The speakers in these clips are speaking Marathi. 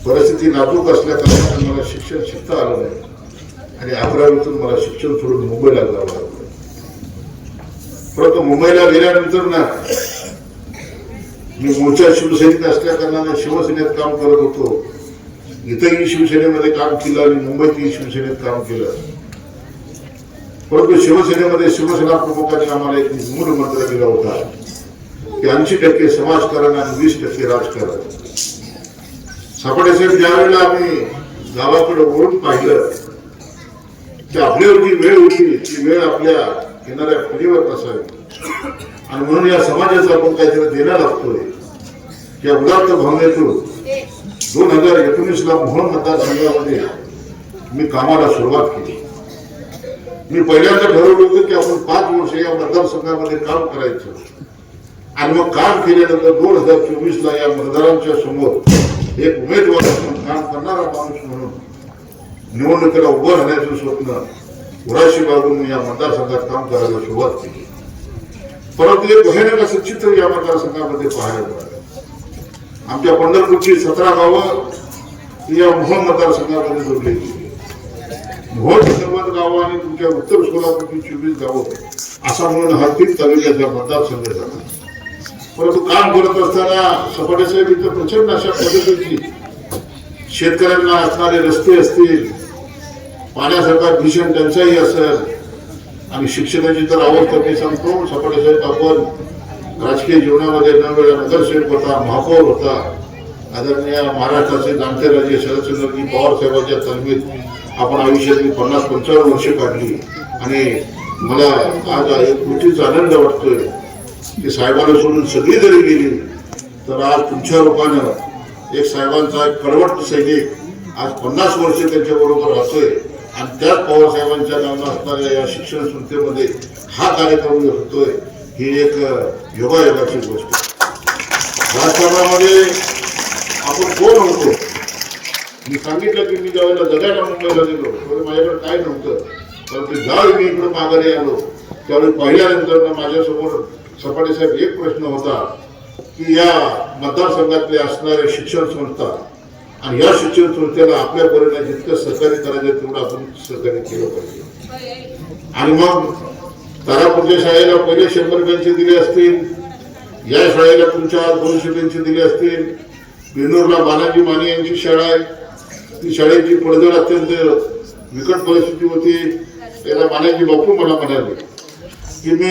परिस्थिती नाजूक असल्या कारणाने मला शिक्षण शिकता आलं नाही आणि 11वीतून मला शिक्षण सोडून मुंबईला जावं लागलं. परंतु मुंबईला गेल्यानंतर ना मी मूळच्या शिवसैनिक असल्या कारणाने शिवसेनेत काम करत होतो. इथंही शिवसेनेमध्ये काम केलं आणि मुंबईतही शिवसेनेत काम केलं. परंतु शिवसेनेमध्ये शिवसेना प्रमुखांनी आम्हाला एक मूळ मंत्र दिला होता की 80% समाजकारण आणि 20% राजकारण. सापडे साहेब ज्यावेळेला आम्ही गावाकडे वळून पाहिलं की आपल्यावर जी वेळ होती ती वेळ आपल्या येणाऱ्या पिढीवर नसावी आणि म्हणून या समाजाचा आपण काहीतरी देणं लागतोय. या उदात्त भावनेतून 2019ला मोहोळ मतदारसंघामध्ये मी कामाला सुरुवात केली. मी पहिल्यांदा ठरवलं होतं की आपण 5 वर्ष या मतदारसंघामध्ये काम करायचं आणि मग काम केल्यानंतर 2024ला या मतदारांच्या समोर एक उमेदवार म्हणून काम करणारा माणूस म्हणून निवडणुकीला उभं राहण्याचं स्वप्न उराशी बाळगून मी या मतदारसंघात काम करायला सुरुवात केली. परंतु एक भयानक असं चित्र या मतदारसंघामध्ये पाहायला मिळालं. आमच्या पंढरपूरची 17 गावं या मोहोळ मतदारसंघामध्ये जोडली गेली. मोहोळ 90 गावं आणि तुमच्या उत्तर सोलापूरची 24 गावं असा म्हणून हा 3 तालुक्याचा मतदारसंघ झाला. परंतु काम करत असताना सपाटे साहेब इथं प्रचंड अशा पद्धतीची शेतकऱ्यांना असणारे रस्ते असतील, पाण्यासारखा भीषण टंचाई असेल आणि शिक्षणाची तर अवस्था मी सांगतो. सपाटे साहेब आपण राजकीय जीवनामध्ये न वेळा नगरसेवक होता, महापौर होता. आदरणीय महाराष्ट्राचे जाणते राजे शरदचंद्रजी पवार साहेबांच्या तालमीत आपण आयुष्यातली 50-55 वर्ष काढली आणि मला आज एक गोष्टीचा आनंद वाटतोय की साहेबांना सोडून सगळी जरी गेली तर आज तुमच्या रूपानं एक साहेबांचा एक कडवट सैनिक आज 50 वर्ष त्यांच्या बरोबर राहतोय आणि त्याच पवार साहेबांच्या नावानं असणाऱ्या या शिक्षण संस्थेमध्ये हा कार्यक्रम होतोय. ही एक योगायोगाची गोष्ट. राजकारणामध्ये आपण कोण होतो मी सांगितलं की मी ज्यावेळेला जगायला मुंबईला गेलो त्यावेळी माझ्याकडे काय नव्हतं. परंतु ज्यावेळी मी इकडे माघारी आलो त्यावेळी पाहिल्यानंतर माझ्यासमोर सपाटे साहेब एक प्रश्न होता की या मतदारसंघातले असणारे शिक्षण संस्था आणि या शिक्षण संस्थेला आपल्या परीने जितकं सहकार्य करायचं तेवढं आपण सहकार्य केलं पाहिजे. आणि मग तारापूरच्या शाळेला पहिले 100 बेंच दिले असतील, या शाळेला तुमच्या 200 बेंच दिले असतील. बिनूरला बालाजी माने यांची शाळा आहे, ती शाळेची पडझड अत्यंत विकट परिस्थिती होती. त्याला मानाजी बापू मला म्हणाले की मी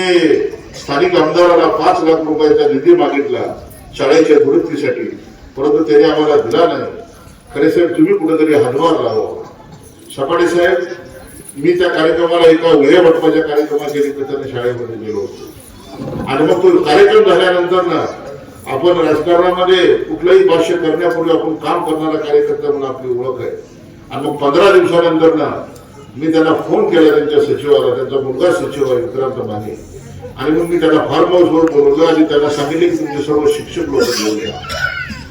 स्थानिक आमदाराला 5 लाख रुपयाचा निधी मागितला शाळेच्या दुरुस्तीसाठी, परंतु त्याने आम्हाला दिला नाही. खरे साहेब तुम्ही कुठेतरी हातभार लावा. सपाटे साहेब मी त्या कार्यक्रमाला एका वयोवटपाच्या कार्यक्रमाच्या निमित्ताने शाळेमध्ये गेलो होतो आणि मग तो कार्यक्रम झाल्यानंतर ना आपण राजकारणामध्ये कुठलंही भाष्य करण्यापूर्वी आपण काम करणारा कार्यकर्ता म्हणून आपली ओळख आहे. आणि मग 15 दिवसानंतर ना मी त्यांना फोन केला त्यांच्या सचिवाला, त्यांचा मुलगा सचिव आहे विक्रांत माने, आणि मग मी त्यांना फार्म हाऊसवर बोलवलं आणि त्यांना सांगितले की तुमचे सर्व शिक्षक लोक बोलूया.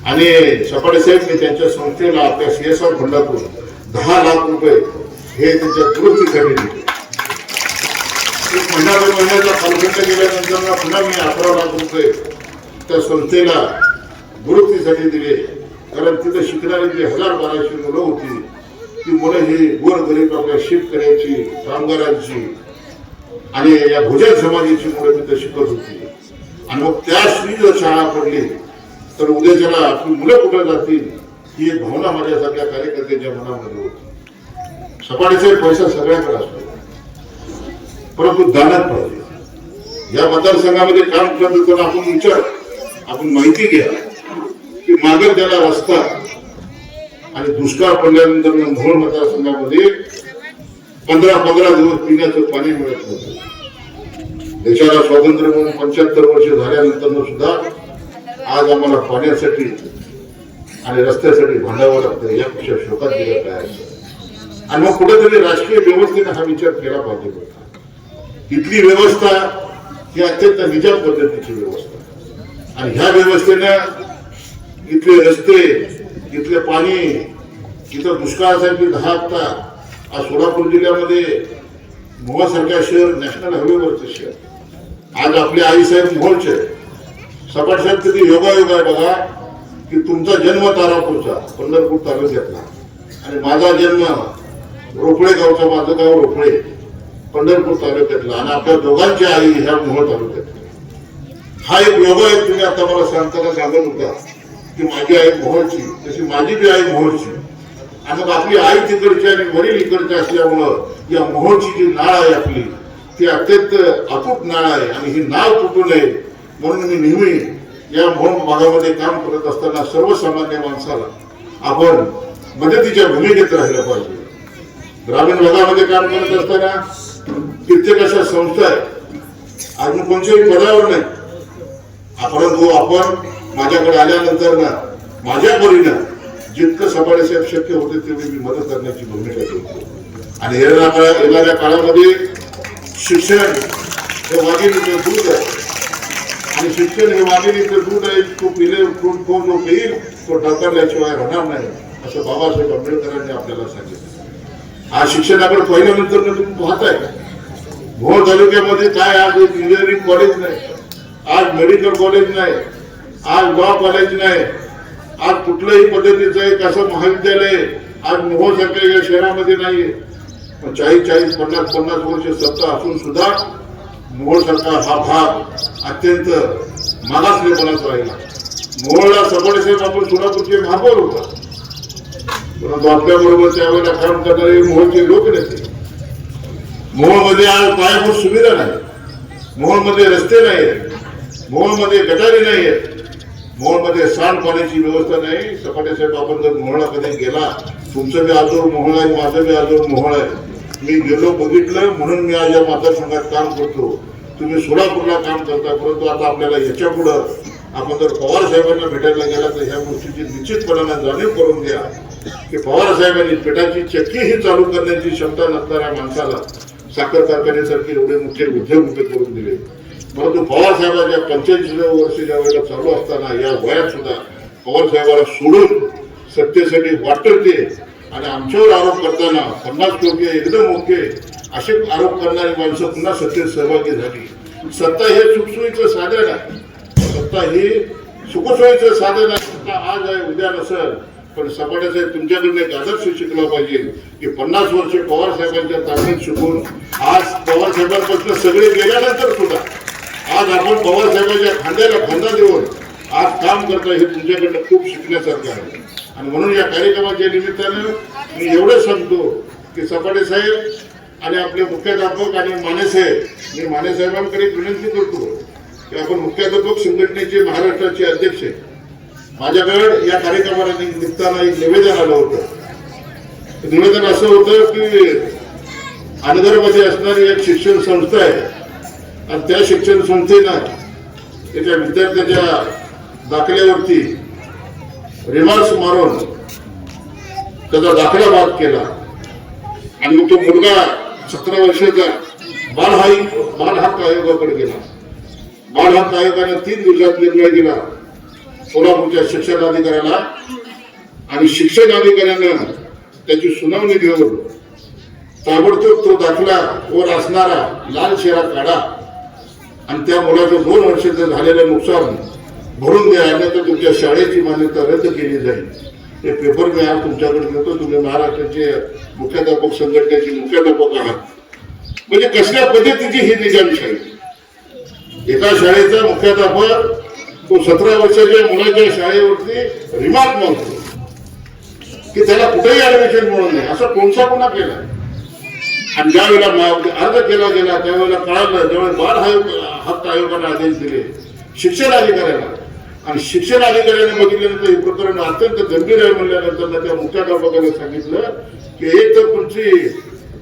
आणि सपाटे साहेब मी त्यांच्या संस्थेला आपल्या CSR फंडातून 10 लाख रुपये हे त्यांच्या दुरुस्तीसाठी दिले. एक महिना 2 महिन्याचा कालखंड गेल्यानंतर पुन्हा मी 11 लाख रुपये त्या संस्थेला दुरुस्तीसाठी दिले. कारण तिथे शिकणारी जी 1000-1200 मुलं होती ती मुलं ही गोरगरीब आपल्या शेतकऱ्याची, कामगारांची आणि या भोजन समाजाची मुलं तिथे शिकत होती. आणि मग त्याशी जर शाळा पडली तर उद्याच्याला आपली मुलं कुठे जातील ही एक भावना माझ्यासारख्या कार्यकर्त्यांच्या मनामध्ये होती. सपाटेचा पैसा सगळ्याकडे असतो, परंतु दानात पाहिजे. या मतदारसंघामध्ये काम करत असताना आपण विचार, आपण माहिती घ्या की मागे त्याला रस्ता आणि दुष्काळ पडल्यानंतर मोहोळ मतदारसंघामध्ये 15 दिवस पिण्याचं पाणी मिळत नव्हतं. देशाला स्वातंत्र्य म्हणून 75 वर्ष झाल्यानंतर सुद्धा आज आम्हाला पाण्यासाठी आणि रस्त्यासाठी भांडावं लागतं. यापेक्षा शोकात गेलं काय. आणि मग कुठेतरी राजकीय व्यवस्थेने हा विचार केला पाहिजे होता. इथली व्यवस्था ही अत्यंत निजाम पद्धतीची व्यवस्था आणि ह्या व्यवस्थेने इथले रस्ते, इथले पाणी, इथं दुष्काळासाठी 10 हप्ता आज सोलापूर जिल्ह्यामध्ये मोहोळसारख्या शहर नॅशनल हायवेवरचं शहर. आज आपले आईसाहेब मोहोळचे. सपाट साहेब किती योगायोग आहे बघा की तुमचा जन्म तारापूरचा पंढरपूर तालुक्यातला आणि माझा जन्म रोपळे गावचा, माझं गाव रोपळे पंढरपूर तालुक्यातला आणि आपल्या दोघांची आई ह्या मोहोळ तालुक्यातली. हा एक योग आहे. तुम्ही आता मला सांगताना सांगत होता की माझी आई मोहोळची, तशी माझी बी आई मोहोळची आणि मग आपली आई तिकडची आणि वडील इकडचे असल्यामुळं या मोहोळची जी नाळ आहे आपली ती अत्यंत अतूट नाळ आहे आणि ही नाळ तुटू नये म्हणून मी नेहमी या मोहोळ भागामध्ये काम करत असताना सर्वसामान्य माणसाला आपण मदतीच्या भूमिकेत राहिलं पाहिजे. ग्रामीण भागामध्ये काम करत असताना कित्येक अशा संस्था आहेत, अजून कोणत्याही पदावर नाही, परंतु आपण माझ्याकडे आल्यानंतर ना माझ्या परीनं जितकं सफाळे साहेब शक्य होते तेवढी मी मदत करण्याची भूमिका घेतो. आणि येणाऱ्या काळामध्ये शिक्षण हे वाघिणीचं दूध आहे आणि शिक्षण हे वाघिणीचं दूध आहे. तो पिले तो जो पेईल तो ढकलल्याशिवाय राहणार नाही असं बाबासाहेब आंबेडकरांनी आपल्याला सांगितलं. आज शिक्षणाकडे पहिल्यानंतर तुम्ही पाहताय मोहोळ तालुक्यामध्ये काय आज इंजिनिअरिंग कॉलेज नाही, आज मेडिकल कॉलेज नाही, आज लॉ कॉलेज नाही, आज कुठल्याही पद्धतीचं एक असं महाविद्यालय आज मोहोळ सारख्या या शहरामध्ये नाहीये. 40-50 वर्ष सत्ता असून सुद्धा मोहोळ सारखा हा भाग अत्यंत मागासलेपणाचा राहिला. मोहोळला सफाळे साहेब आपण सोलापूरचे महापौर होता, परंतु आपल्याबरोबर त्यावेळेला काम करणारे मोहोळचे लोक नेते. मोहोळमध्ये आज पायाभूत सुविधा नाही, मोहोळमध्ये रस्ते नाहीत, मोहोळमध्ये गटारी नाहीयेत, मोहोळमध्ये सांडपाण्याची व्यवस्था नाही. सफाळे साहेब आपण जर मोहोळला कधी गेला, तुमचं बी आजोर मोहोळ आहे, माझं बी आजोर मोहोळ आहे, मी गेलो बघितलं म्हणून मी आज या मतदारसंघात काम करतो. तुम्ही सोलापूरला काम करता, परंतु आता आपल्याला याच्या पुढं आपण जर पवार साहेबांना भेटायला गेला तर ह्या गोष्टीची निश्चितपणाने जाणीव करून द्या की पवार साहेबांनी पेटाची चक्की ही चालू करण्याची क्षमता नसणाऱ्या माणसाला साखर कारखान्यासारखे एवढे मोठे उद्योग उभे करून दिले. परंतु पवार साहेबांच्या 45व्या वर्षी ज्या वेळेला चालू असताना या वयात सुद्धा पवार साहेबाला सोडून सत्तेसाठी वाटते आणि आमच्यावर आरोप करताना 50 कोटी एकदम ओके असे आरोप करणारी माणसं पुन्हा सत्तेत सहभागी झाली. सत्ता हे सुखसोयीचं साधन आहे, सत्ता ही सुखसोयीचं साधन आहे. सत्ता आज आहे उद्या नसेल, पण सफाळे साहेब तुमच्याकडून एक आदर्श शिकला पाहिजे की 50 वर्ष पवार साहेबांच्या ताब्यात शिकून आज पवार साहेबांपासून सगळे गेल्यानंतर सुद्धा आज आपण पवार साहेबांच्या खांद्याला खांदा देऊन आज काम करता हे तुमच्याकडनं खूप शिकण्यासारखं आहे. आणि म्हणून या कार्यक्रमाच्या निमित्तानं मी एवढं सांगतो की सफाळे साहेब आणि आपले मुख्याध्यापक आणि मानेसाहेब, मी मानेसाहेबांकडे विनंती करतो की आपण मुख्याध्यापक संघटनेचे महाराष्ट्राचे अध्यक्ष आहे. माझ्याकडे या कार्यक्रमाला निमित्तानं एक निवेदन आलं होतं. निवेदन असं होतं की अनगरमध्ये असणारी एक शिक्षण संस्था आहे आणि त्या शिक्षण संस्थेनं त्याच्या विद्यार्थ्याच्या दाखल्यावरती रिमार्क्स मारून त्याचा दाखला बाद केला आणि मग तो मुलगा 17 वर्षाचा बाल हक्क आयोगाकडे गेला. बाल हक्क आयोगाने 3 दिवसात निर्णय दिला सोलापूरच्या शिक्षण अधिकाऱ्याला आणि शिक्षण अधिकाऱ्यानं त्याची सुनावणी घेऊन ताबडतोब तो दाखला वर असणारा लाल शेरा काढा आणि त्या मुलाचं 2 वर्षाचं झालेलं नुकसान भरून द्या, अन्यथा तुमच्या शाळेची मान्यता रद्द केली जाईल. हे पेपर मी आज तुमच्याकडे देतो. तुम्ही महाराष्ट्राचे मुख्याध्यापक संघटनेचे मुख्याध्यापक आहात. म्हणजे कसल्या पद्धतीची ही निजामशाही. एका शाळेचा मुख्याध्यापक तो 17 वर्षाच्या मुलाच्या शाळेवरती रिमार्क मारतो की त्याला कुठेही ऍडमिशन मिळू नये, असं कोणसा गुन्हा केला. आणि ज्या वेळेला अर्ज केला गेला त्यावेळेला कळालं, ज्यावेळेस बाल हक्क आयोगाने आदेश दिले शिक्षण अधिकाऱ्याला आणि शिक्षण अधिकाऱ्याने बघितल्यानंतर हे प्रकरण अत्यंत गंभीर आहे म्हणल्यानंतर त्या मुख्याध्यापकाने सांगितलं की एक तर तुमची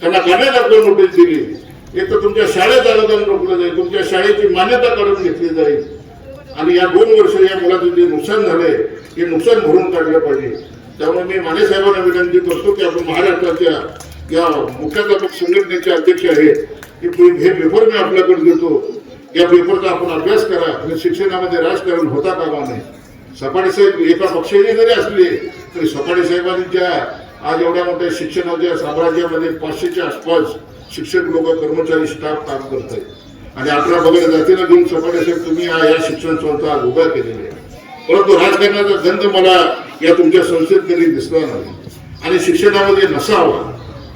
त्यांना काढण्याला नोटीस दिली, एक तर तुमच्या शाळेत अनुदान रोखलं जाईल, तुमच्या शाळेची मान्यता काढून घेतली जाईल आणि या 2 वर्ष या मुलाचं जे नुकसान झालंय हे नुकसान भरून काढलं पाहिजे. त्यामुळे मी माने साहेबांना विनंती करतो की आपण महाराष्ट्राच्या या मुख्याध्यापक संघटनेचे अध्यक्ष आहेत, हे पेपर मी आपल्याकडे देतो. या पेपरचा आपण अभ्यास करा आणि शिक्षणामध्ये राजकारण होता कामा नये. सफाळे साहेब एका पक्षाने जरी असले तरी सफाळे साहेबांच्या आज एवढ्या मोठ्या शिक्षणाच्या साम्राज्यामध्ये 500च्या आसपास शिक्षक लोक कर्मचारी स्टाफ काम करत आहेत आणि 18 बगड जातीला घेऊन सफाळे साहेब तुम्ही या शिक्षण संस्था आज उभ्या केलेल्या आहे. परंतु राजकारणाचा गंध मला या तुमच्या संसदेत कधी दिसला नाही आणि शिक्षणामध्ये नसावा.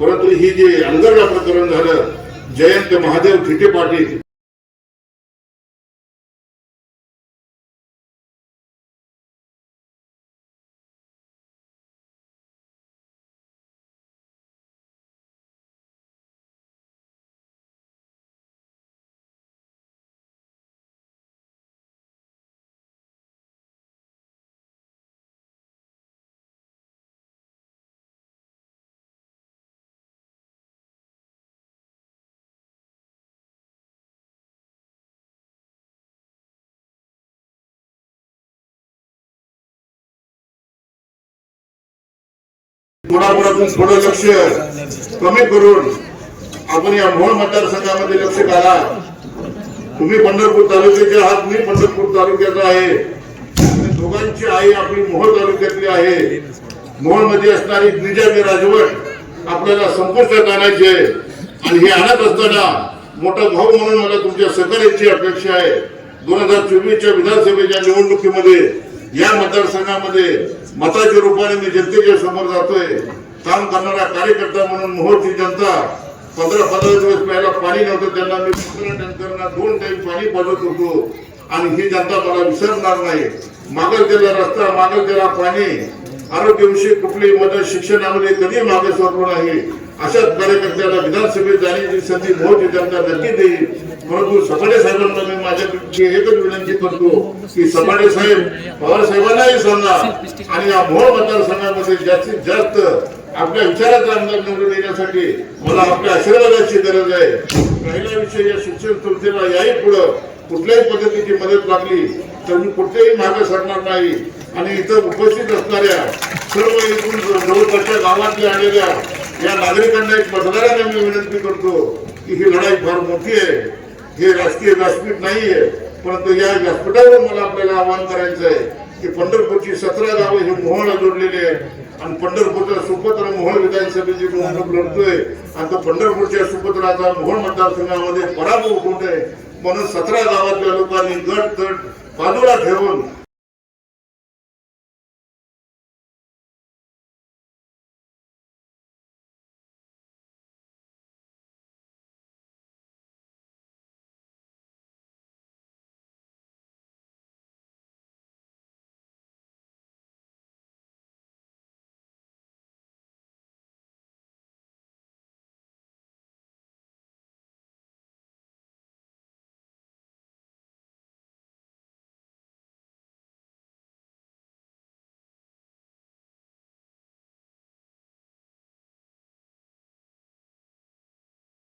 परंतु ही जे अलगर्गा प्रकरण झालं, जयंत महादेव थिटे पाटील कोणाकोणातून थोडं लक्ष कमी करून आपण या मोहोळ मतदारसंघामध्ये लक्ष घाला. तुम्ही पंढरपूर तालुक्याचे आहात, मी पंढरपूर तालुक्याचा आहे. दोघांची आई आपली मोहोळ तालुक्यातली आहे. मोहोळ मध्ये असणारी निजामी राजवट आपल्याला संपुष्टात आणायची आहे आणि हे आणत असताना मोठा भाऊ म्हणून मला तुमच्या सहकार्याची अपेक्षा आहे. 2024च्या विधानसभेच्या निवडणुकीमध्ये या मतदारसंघामध्ये मताच्या रूपाने मी जनतेच्या समोर जातोय. काम करणारा कार्यकर्ता म्हणून मोहोळची जनता 15 दिवस पहिला पाणी नव्हतं, त्यांना मी 15 टँकरना 2 टाइम पाणी पाजत होतो आणि ही जनता मला विसरणार नाही. मागल त्याला रस्ता, मागल त्याला पाणी, आरोग्याविषयी कुठलीही मदत, शिक्षणामध्ये कधी मागे सरलो नाही. अशाच कार्यकर्त्याला विधानसभेत जाण्याची संधी मोहोळची जनता नक्की देईल. परंतु सपाटे साहेबांना मी माझ्याकडे एकच विनंती करतो की सपाटे साहेब पवार साहेबांनाही सांगा आणि या मोहोळ मतदारसंघामध्ये जास्तीत जास्त आपल्या विचाराचा आमदार निवडून येण्यासाठी मला आपल्या आशीर्वादाची गरज आहे. पहिला विषय, या शिक्षण संस्थेला याही पुढे कुठल्याही पद्धतीची मदत लागली तर मी कुठल्याही मागे सरणार नाही. आणि इथं उपस्थित असणाऱ्या सर्व इथून जवळपासच्या गावातल्या आलेल्या या नागरिकांना, एक मतदारांना मी विनंती करतो की ही लढाई फार मोठी आहे. हे राजकीय व्यासपीठ नाहीये, परंतु या व्यासपीठावर मला आपल्याला आवाहन करायचं आहे की पंढरपूरची 17 गावं ही मोहोळला जोडलेली आहेत आणि पंढरपूरचा सुपुत्र मोहोळ विधानसभेची निवडणूक लढतोय आणि तो पंढरपूरच्या सुपुत्राचा मोहोळ मतदारसंघामध्ये पराभव होत आहे. म्हणून 17 गावातल्या लोकांनी गट तट बाजूला ठेवून